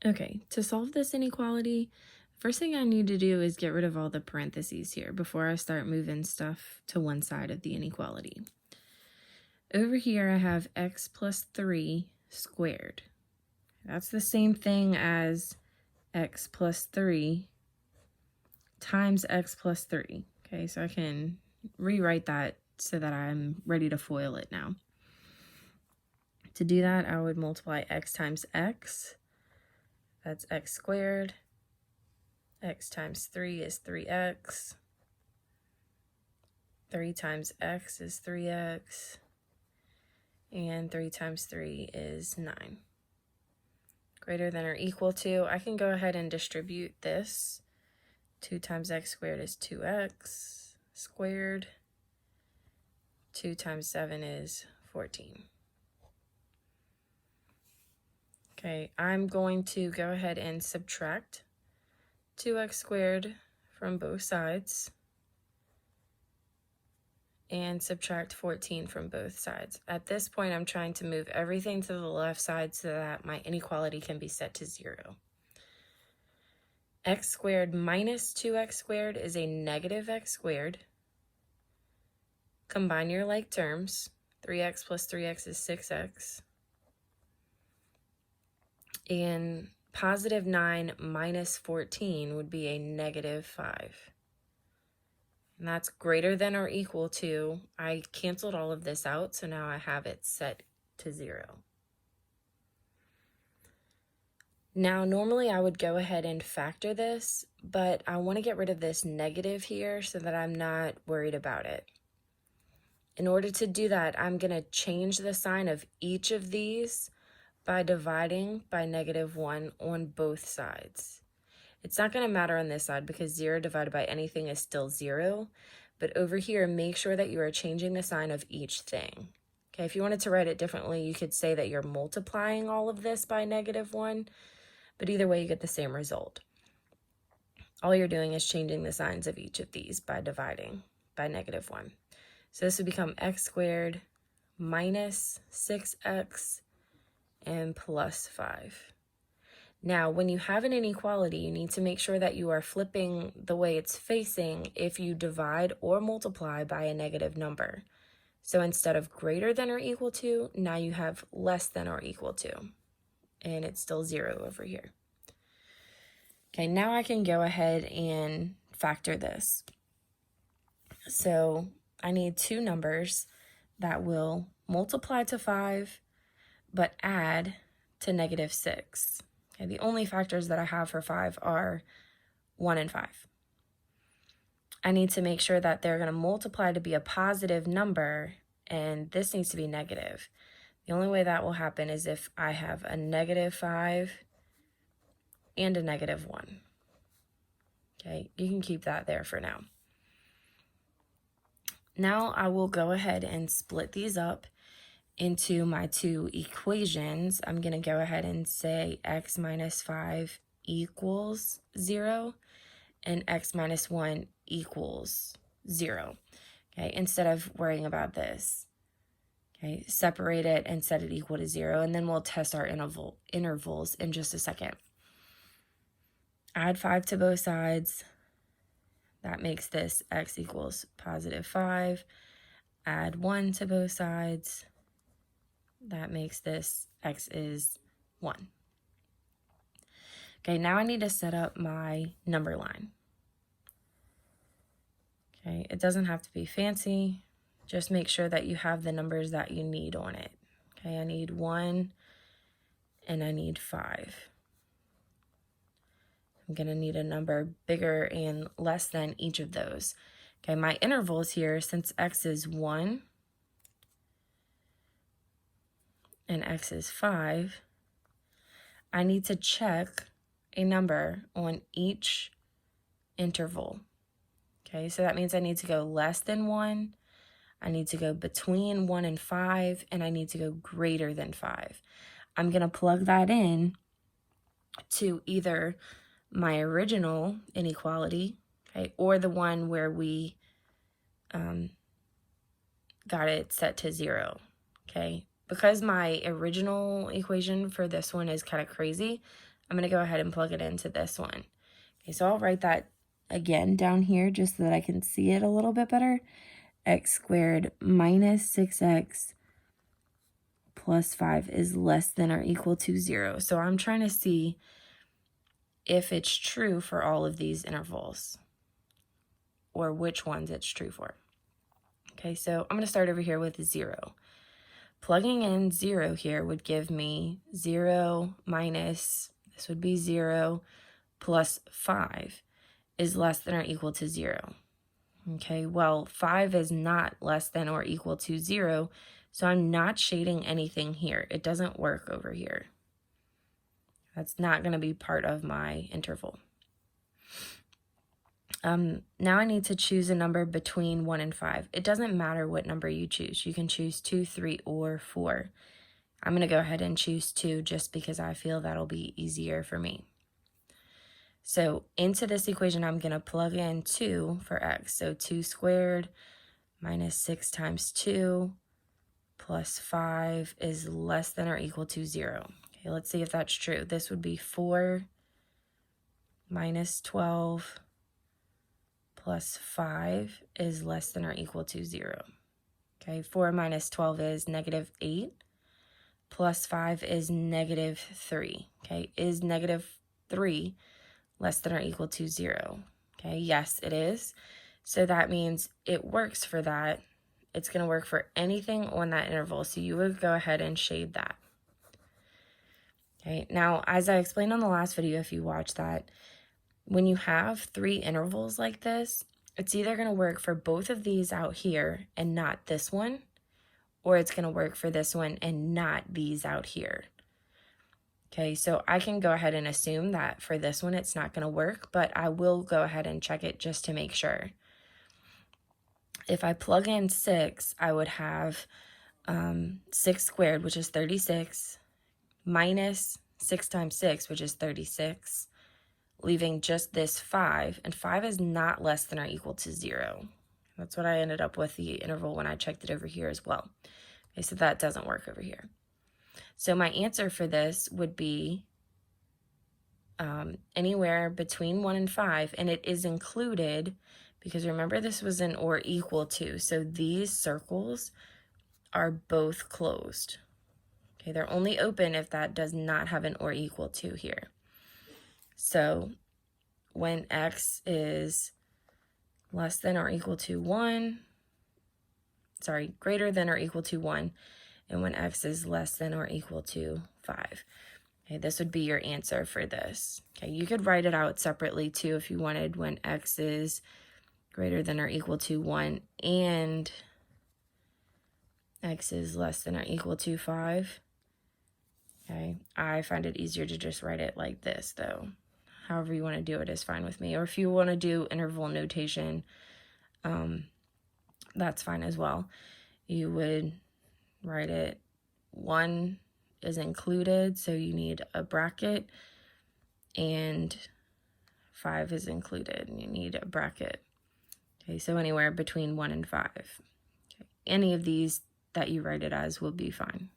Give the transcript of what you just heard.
Okay, to solve this inequality, first thing I need to do is get rid of all the parentheses here before I start moving stuff to one side of the inequality. Over here I have x plus 3 squared. That's the same thing as x plus 3 times x plus 3. Okay, so I can rewrite that so that I'm ready to FOIL it now. To do that, I would multiply x times x. That's x squared. X times 3 is 3x. 3 times x is 3x. And 3 times 3 is 9. Greater than or equal to, I can go ahead and distribute this. 2 times x squared is 2x squared. 2 times 7 is 14. Okay, I'm going to go ahead and subtract 2x squared from both sides and subtract 14 from both sides. At this point, I'm trying to move everything to the left side so that my inequality can be set to 0. X squared minus 2x squared is a negative x squared. Combine your like terms. 3x plus 3x is 6x. And positive 9 minus 14 would be a negative 5. And that's greater than or equal to, I canceled all of this out, so now I have it set to 0. Now, normally I would go ahead and factor this, but I want to get rid of this negative here so that I'm not worried about it. In order to do that, I'm going to change the sign of each of these by dividing by -1 on both sides. It's not going to matter on this side because 0 divided by anything is still 0. But over here, make sure that you are changing the sign of each thing. Okay, if you wanted to write it differently, you could say that you're multiplying all of this by -1. But either way, you get the same result. All you're doing is changing the signs of each of these by dividing by -1. So this would become x squared minus 6x and plus 5. Now, when you have an inequality, you need to make sure that you are flipping the way it's facing if you divide or multiply by a negative number. So instead of greater than or equal to, now you have less than or equal to, and it's still 0 over here. Okay, now I can go ahead and factor this. So I need two numbers that will multiply to 5, but add to -6. Okay, the only factors that I have for 5 are 1 and 5. I need to make sure that they're going to multiply to be a positive number, and this needs to be negative. The only way that will happen is if I have a -5 and a -1. Okay, you can keep that there for now. Now I will go ahead and split these up into my two equations. I'm going to go ahead and say x minus 5 equals 0 and x minus 1 equals 0. Okay, instead of worrying about this. Okay, separate it and set it equal to 0, and then we'll test our intervals in just a second. Add 5 to both sides. That makes this x equals positive 5. Add 1 to both sides. That makes this x is 1. Okay, now I need to set up my number line. Okay, it doesn't have to be fancy. Just make sure that you have the numbers that you need on it. Okay, I need 1 and I need 5. I'm going to need a number bigger and less than each of those. Okay, my intervals here, since x is 1 and x is 5, I need to check a number on each interval. Okay, so that means I need to go less than 1, I need to go between 1 and 5, and I need to go greater than 5. I'm going to plug that in to either my original inequality, okay, or the one where we got it set to 0, okay? Because my original equation for this one is kind of crazy, I'm going to go ahead and plug it into this one. Okay, so I'll write that again down here just so that I can see it a little bit better. X squared minus 6x plus 5 is less than or equal to 0. So I'm trying to see if it's true for all of these intervals, or which ones it's true for. Okay, so I'm going to start over here with 0. Plugging in 0 here would give me 0 minus, this would be 0 plus 5 is less than or equal to 0. Okay, well, 5 is not less than or equal to 0, so I'm not shading anything here. It doesn't work over here. That's not going to be part of my interval. Now I need to choose a number between 1 and 5. It doesn't matter what number you choose. You can choose 2, 3, or 4. I'm going to go ahead and choose 2 just because I feel that'll be easier for me. So into this equation, I'm going to plug in 2 for x. So 2 squared minus 6 times 2 plus 5 is less than or equal to 0. Okay, let's see if that's true. This would be 4 minus 12 plus 5 is less than or equal to 0. Okay, 4 minus 12 is negative 8, plus 5 is negative 3. Okay, is negative 3 less than or equal to 0? Okay, yes, it is. So that means it works for that. It's going to work for anything on that interval, so you would go ahead and shade that. Okay, now, as I explained on the last video, if you watch that, when you have 3 intervals like this, it's either going to work for both of these out here and not this one, or it's going to work for this one and not these out here. Okay, so I can go ahead and assume that for this one it's not going to work, but I will go ahead and check it just to make sure. If I plug in 6, I would have 6 squared, which is 36, minus 6 times 6, which is 36, leaving just this 5, and 5 is not less than or equal to 0. That's what I ended up with the interval when I checked it over here as well. Okay, so that doesn't work over here. So my answer for this would be anywhere between 1 and 5, and it is included, because remember this was an or equal to, so these circles are both closed. Okay, they're only open if that does not have an or equal to here. So when x is less than or equal to 1, sorry, greater than or equal to 1, and when x is less than or equal to 5. Okay, this would be your answer for this. Okay, you could write it out separately too if you wanted, when x is greater than or equal to 1 and x is less than or equal to 5. Okay, I find it easier to just write it like this though. However you want to do it is fine with me. Or if you want to do interval notation, that's fine as well. You would write it 1 is included, so you need a bracket, and 5 is included, and you need a bracket. Okay, so anywhere between 1 and 5. Okay. Any of these that you write it as will be fine.